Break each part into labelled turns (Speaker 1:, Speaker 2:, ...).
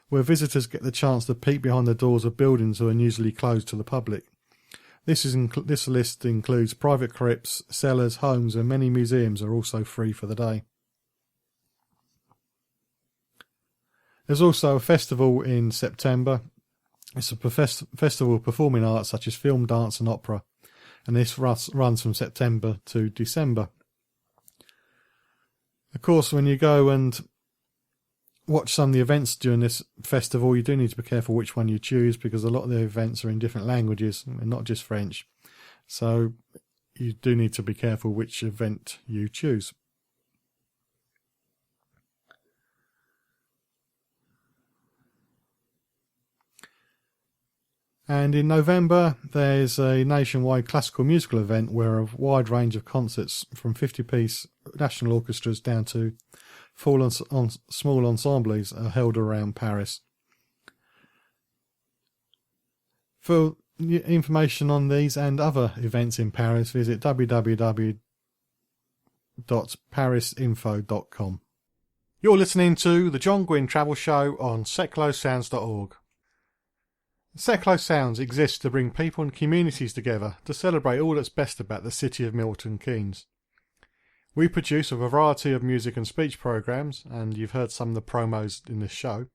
Speaker 1: where visitors get the chance to peek behind the doors of buildings that are usually closed to the public. This list includes private crypts, cellars, homes, and many museums are also free for the day. There's also a festival in September. It's a festival of performing arts such as film, dance and opera, and this runs from September to December. Of course, when you go and watch some of the events during this festival, you do need to be careful which one you choose, because a lot of the events are in different languages and not just French. So you do need to be careful which event you choose. And in November, there's a nationwide classical musical event where a wide range of concerts from 50-piece national orchestras down to full small ensembles are held around Paris. For information on these and other events in Paris, visit www.parisinfo.com. You're listening to the John Guinn Travel Show on seclosounds.org. Seclo Sounds exists to bring people and communities together to celebrate all that's best about the city of Milton Keynes. We produce a variety of music and speech programs, and you've heard some of the promos in this show,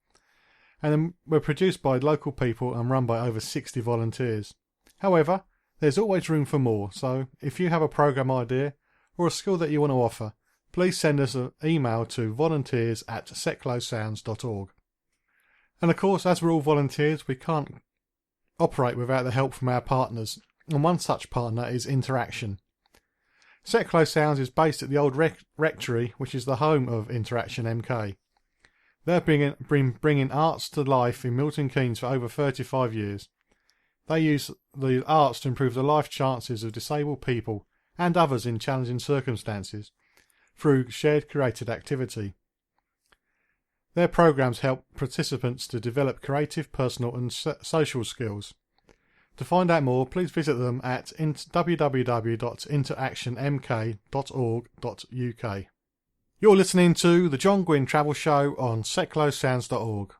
Speaker 1: and we're produced by local people and run by over 60 volunteers. However, there's always room for more, so if you have a program idea or a skill that you want to offer, please send us an email to volunteers@seclosounds.org. And of course, as we're all volunteers, we can't operate without the help from our partners, and one such partner is Interaction. Seclo Sounds is based at the old rectory, which is the home of Interaction MK. They've been bringing arts to life in Milton Keynes for over 35 years. They use the arts to improve the life chances of disabled people and others in challenging circumstances through shared curated activity. Their programs help participants to develop creative, personal and social skills. To find out more, please visit them at www.interactionmk.org.uk. You're listening to the John Guinn Travel Show on seclosounds.org.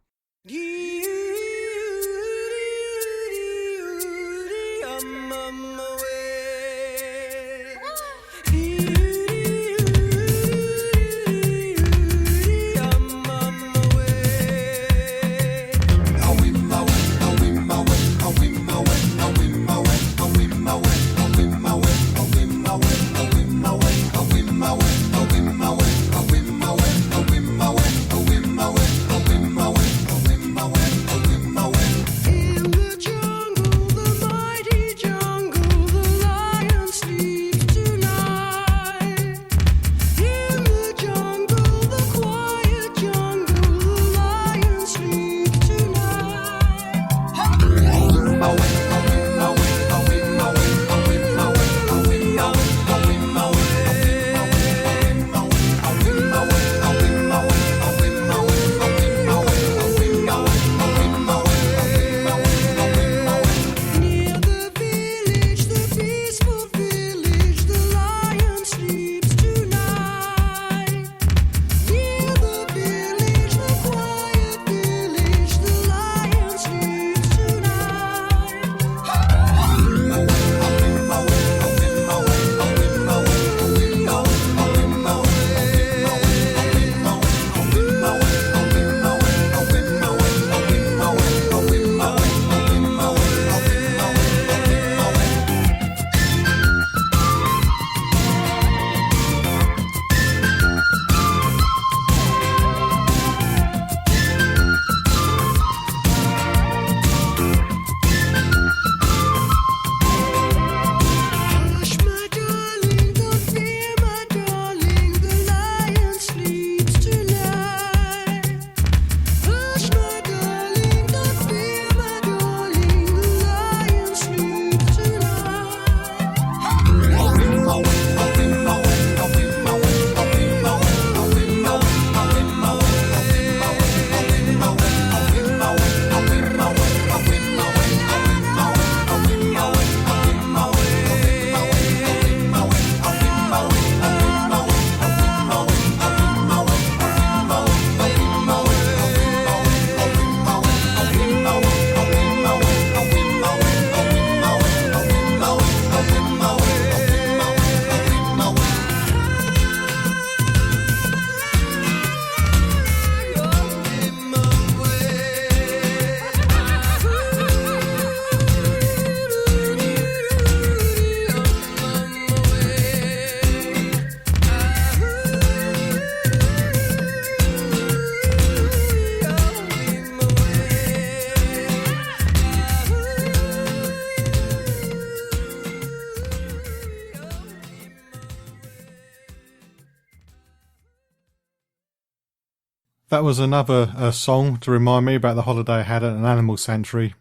Speaker 1: That was another song to remind me about the holiday I had at an animal sanctuary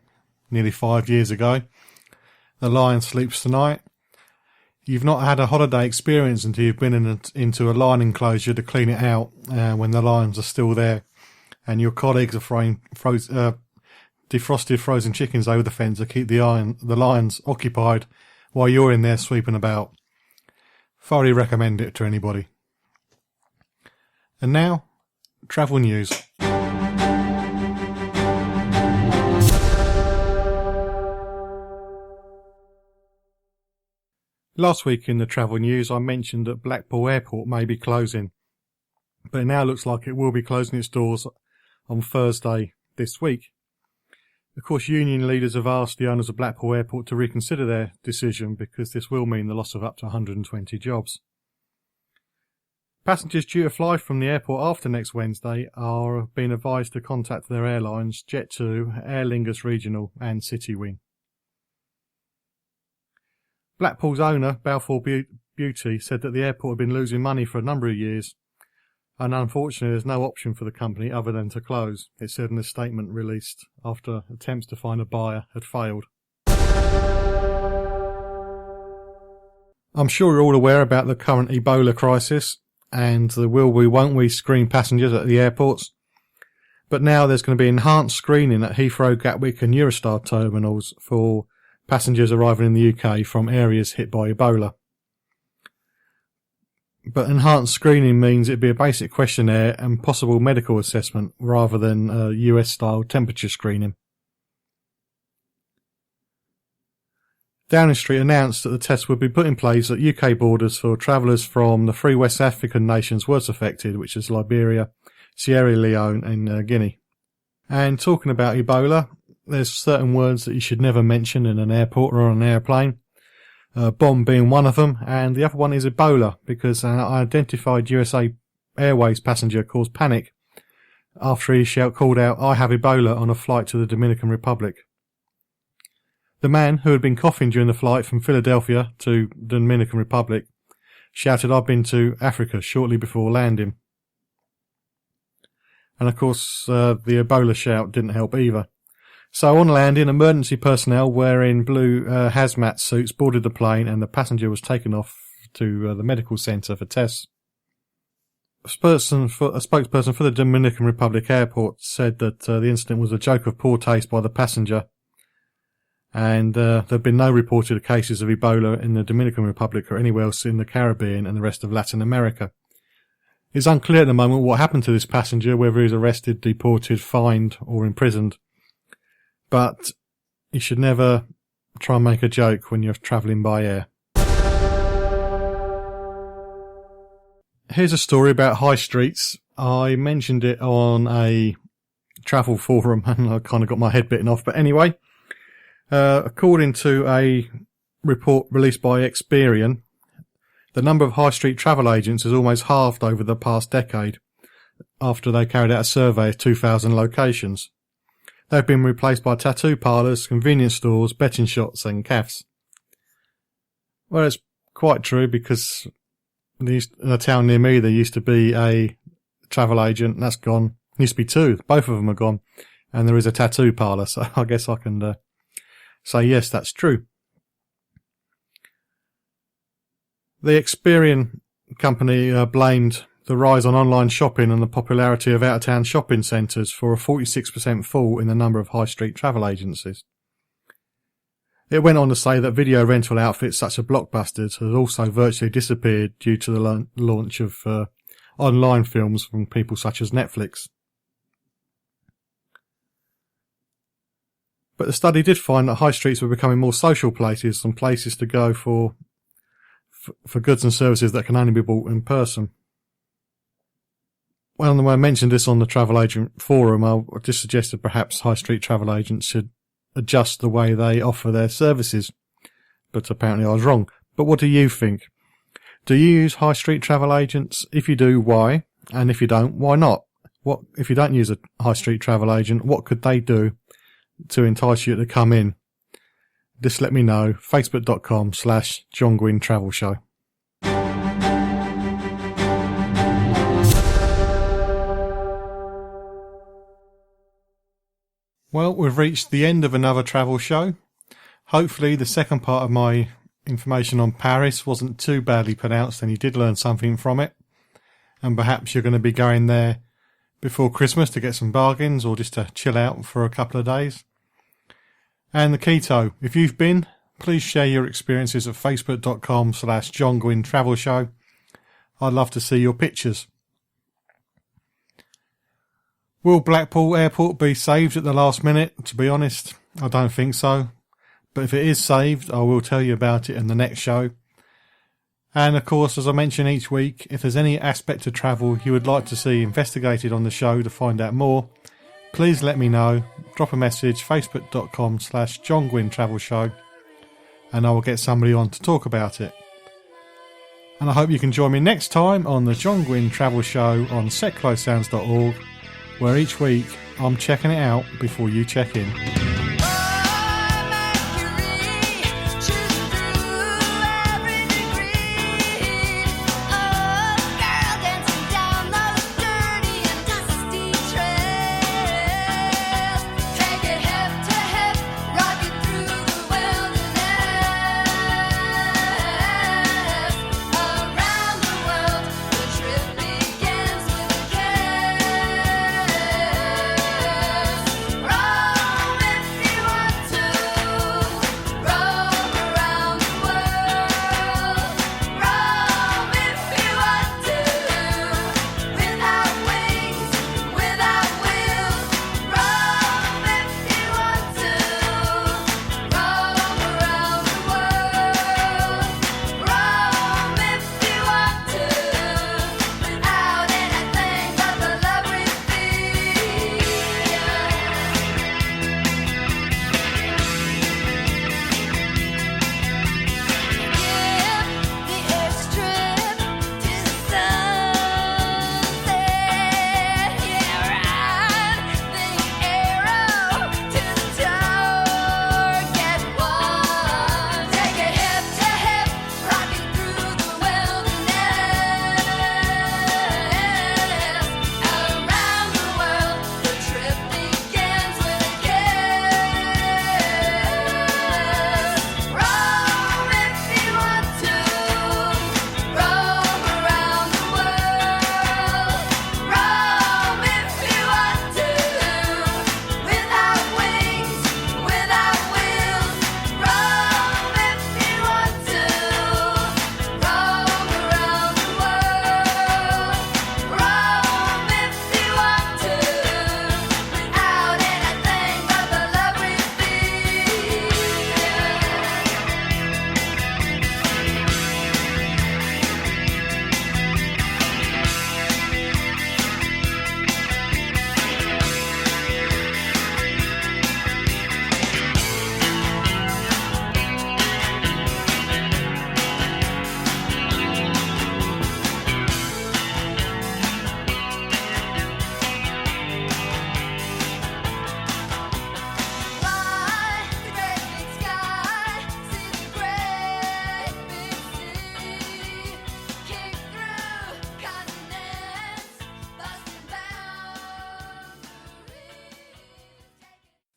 Speaker 1: nearly 5 years ago. The lion sleeps tonight. You've not had a holiday experience until you've been into a lion enclosure to clean it out when the lions are still there, and your colleagues are throwing defrosted frozen chickens over the fence to keep the lions occupied while you're in there sweeping about. Thoroughly recommend it to anybody. And now, travel news. Last week in the travel news, I mentioned that Blackpool Airport may be closing, but it now looks like it will be closing its doors on Thursday this week. Of course, union leaders have asked the owners of Blackpool Airport to reconsider their decision because this will mean the loss of up to 120 jobs. Passengers due to fly from the airport after next Wednesday are being advised to contact their airlines Jet2, Aer Lingus Regional and Citywing. Blackpool's owner, Balfour Beauty, said that the airport had been losing money for a number of years, and unfortunately there's no option for the company other than to close, it said in a statement released after attempts to find a buyer had failed. I'm sure you're all aware about the current Ebola crisis and the will we won't we screen passengers at the airports, but now there's going to be enhanced screening at Heathrow, Gatwick and Eurostar terminals for passengers arriving in the UK from areas hit by Ebola. But enhanced screening means it'd be a basic questionnaire and possible medical assessment rather than US-style temperature screening. Downing Street announced that the test would be put in place at UK borders for travellers from the 3 West African nations worst affected, which is Liberia, Sierra Leone and Guinea. And talking about Ebola, there's certain words that you should never mention in an airport or on an airplane. Bomb being one of them, and the other one is Ebola, because an identified USA Airways passenger caused panic after he called out, "I have Ebola," on a flight to the Dominican Republic. The man, who had been coughing during the flight from Philadelphia to the Dominican Republic, shouted, "I've been to Africa," shortly before landing. And of course, the Ebola shout didn't help either. So on landing, emergency personnel wearing blue hazmat suits boarded the plane and the passenger was taken off to the medical centre for tests. A spokesperson for the Dominican Republic Airport said that the incident was a joke of poor taste by the passenger, and there have been no reported cases of Ebola in the Dominican Republic or anywhere else in the Caribbean and the rest of Latin America. It's unclear at the moment what happened to this passenger, whether he was arrested, deported, fined or imprisoned. But you should never try and make a joke when you're travelling by air. Here's a story about high streets. I mentioned it on a travel forum and I kind of got my head bitten off. But anyway, according to a report released by Experian, the number of high street travel agents has almost halved over the past decade after they carried out a survey of 2,000 locations. They've been replaced by tattoo parlours, convenience stores, betting shops and cafes. Well, it's quite true because in a town near me there used to be a travel agent and that's gone. There used to be two, both of them are gone. And there is a tattoo parlour, so I guess I can say yes, that's true. The Experian company blamed the rise on online shopping and the popularity of out-of-town shopping centres for a 46% fall in the number of high street travel agencies. It went on to say that video rental outfits such as Blockbusters has also virtually disappeared due to the launch of online films from people such as Netflix. But the study did find that high streets were becoming more social places and places to go for goods and services that can only be bought in person. Well, when I mentioned this on the travel agent forum, I just suggested perhaps high street travel agents should adjust the way they offer their services. But apparently I was wrong. But what do you think? Do you use high street travel agents? If you do, why? And if you don't, why not? What if you don't use a high street travel agent, what could they do to entice you to come in? Just let me know. Facebook.com/John Guinn Travel Show. Well, we've reached the end of another travel show. Hopefully the second part of my information on Paris wasn't too badly pronounced and you did learn something from it. And perhaps you're going to be going there before Christmas to get some bargains or just to chill out for a couple of days. And the Quito, if you've been, please share your experiences at facebook.com/John Guinn Travel Show. I'd love to see your pictures. Will Blackpool Airport be saved at the last minute? To be honest, I don't think so. But if it is saved, I will tell you about it in the next show. And of course, as I mention each week, if there's any aspect of travel you would like to see investigated on the show to find out more, please let me know. Drop a message, facebook.com/John Guinn Travel Show, and I will get somebody on to talk about it. And I hope you can join me next time on the John Guinn Travel Show on setclosesounds.org, where each week I'm checking it out before you check in.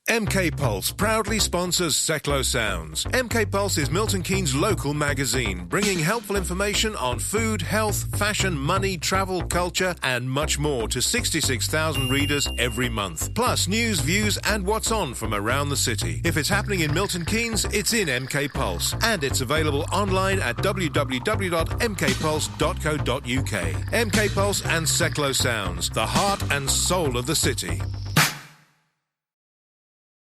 Speaker 2: MK Pulse proudly sponsors Seclo Sounds. MK Pulse is Milton Keynes' local magazine, bringing helpful information on food, health, fashion, money, travel, culture, and much more to 66,000 readers every month. Plus news, views, and what's on from around the city. If it's happening in Milton Keynes, it's in MK Pulse, and it's available online at www.mkpulse.co.uk. MK Pulse and Seclo Sounds, the heart and soul of the city.